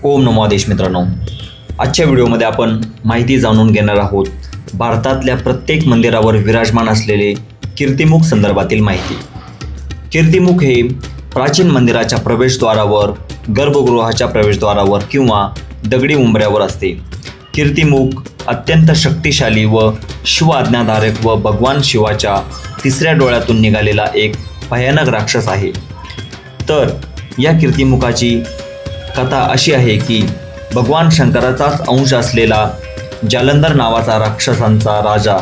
ओम नमो आदेश मित्रांनो, आजच्या व्हिडिओमध्ये आपण माहिती जाणून घेणार आहोत भारतातल्या प्रत्येक मंदिरावर विराजमान असलेले कीर्तिमुख संदर्भातील माहिती। कीर्तिमुख हे प्राचीन मंदिराच्या प्रवेशद्वारावर, गर्भगृहाच्या प्रवेशद्वारावर किंवा दगडी उंबऱ्यावर असते। कीर्तिमुख अत्यंत शक्तिशाली व शिव आज्ञाधारक व भगवान शिवाच्या तिसऱ्या डोळ्यातून निघालेला एक भयानक राक्षस आहे। तर या कीर्तिमुखाची कथा अशी आहे की भगवान शंकराचाच अंश असलेला जालंधर नावाचा राक्षसांचा राजा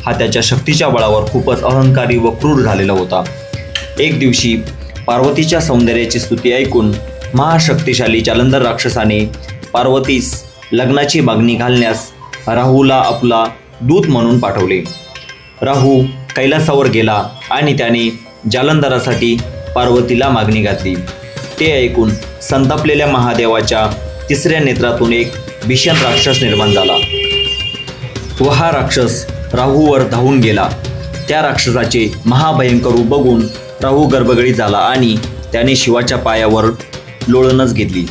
हा त्याच्या शक्तीच्या बळावर खूपच अहंकारी व क्रूर झालेला होता। एक दिवशी पार्वतीच्या सौंदर्याची स्तुती ऐकून महाशक्तिशाली जालंधर राक्षसाने पार्वतीस लग्नाची मागणी घालण्यास राहूला आपला दूत म्हणून पाठवले। राहू कैलासावर गेला आणि त्याने जालंधरासाठी पार्वतीला मागणी घातली। ते ऐकून संतापलेल्या महादेवाच्या तिसऱ्या नेत्रातून एक भीषण राक्षस निर्माण झाला व हा राक्षस राहूवर धावून गेला। त्या राक्षसाचे महाभयंकर रूप बघून राहू गर्भगडी झाला आणि त्याने शिवाच्या पायावर लोळणच घेतली।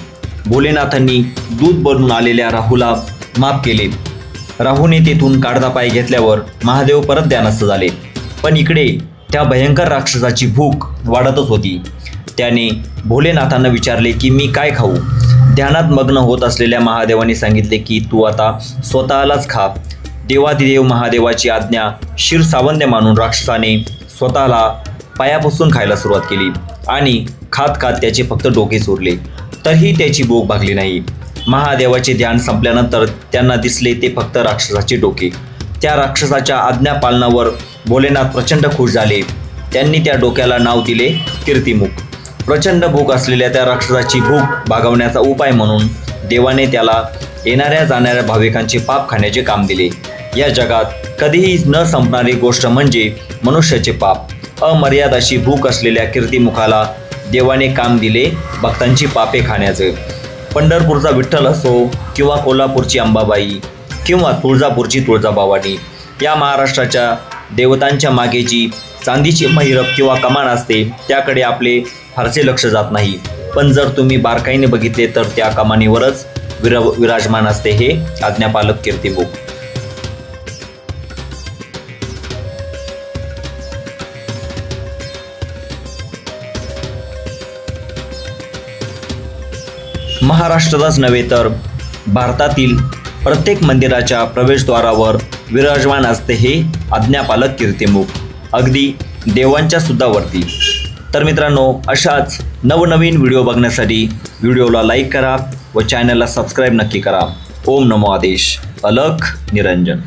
भोलेनाथांनी दूत बनून आलेल्या राहूला माफ केले। राहूने तेथून काढता पाय घेतल्यावर महादेव परत ध्यानस्थ झाले। पण इकडे त्या भयंकर राक्षसाची भूक वाढतच होती। त्याने भोलेनाथांना विचारले की मी काय खाऊ। ध्यानात मग्न होत असलेल्या महादेवाने सांगितले की तू आता स्वतःलाच खा। देवादिदेव महादेवाची आज्ञा शिरसावंद्य मानून राक्षसाने स्वतःला पायापासून खायला सुरुवात केली आणि खात खात त्याचे फक्त डोकेच उरले, तरीही त्याची भूक भागली नाही। महादेवाचे ध्यान संपल्यानंतर त्यांना दिसले ते फक्त राक्षसाचे डोके। त्या राक्षसाच्या आज्ञापालनावर भोलेनाथ प्रचंड खुश झाले। त्यांनी त्या डोक्याला नाव दिले कीर्तिमुख। प्रचंड भूक असलेल्या त्या राक्षसाची भूक भागवण्याचा उपाय म्हणून देवाने त्याला येणाऱ्या जाणाऱ्या भाविकांचे पाप खाण्याचे काम दिले। या जगात कधीही न संपणारी गोष्ट म्हणजे मनुष्याचे पाप। अमर्याद अशी भूक असलेल्या कीर्तिमुखाला देवाने काम दिले भक्तांची पापे खाण्याचे। पंढरपूरचा विठ्ठल असो किंवा कोल्हापूरची अंबाबाई किंवा तुळजापूरची तुळजाभवानी, या महाराष्ट्राच्या देवतांच्या मागे जी चांदीची महिरप किंवा कमान असते त्याकडे आपले फारसे लक्ष जात नाही। पण जर तुम्ही बारकाईने बघितले तर त्या कमानीवरच विराजमान असते हे आज्ञापालक कीर्तिमुख। महाराष्ट्रातच नव्हे तर भारतातील प्रत्येक मंदिराच्या प्रवेशद्वारावर विराजमान असते हे आज्ञापालक कीर्तिमुख, अगदी देवांच्या सुद्धा वरती। तर मित्रांनो, अशाच नवनवीन व्हिडिओ बघण्यासाठी व्हिडिओला लाईक करा व चॅनलला सबस्क्राईब नक्की करा। ओम नमो आदेश। अलख निरंजन।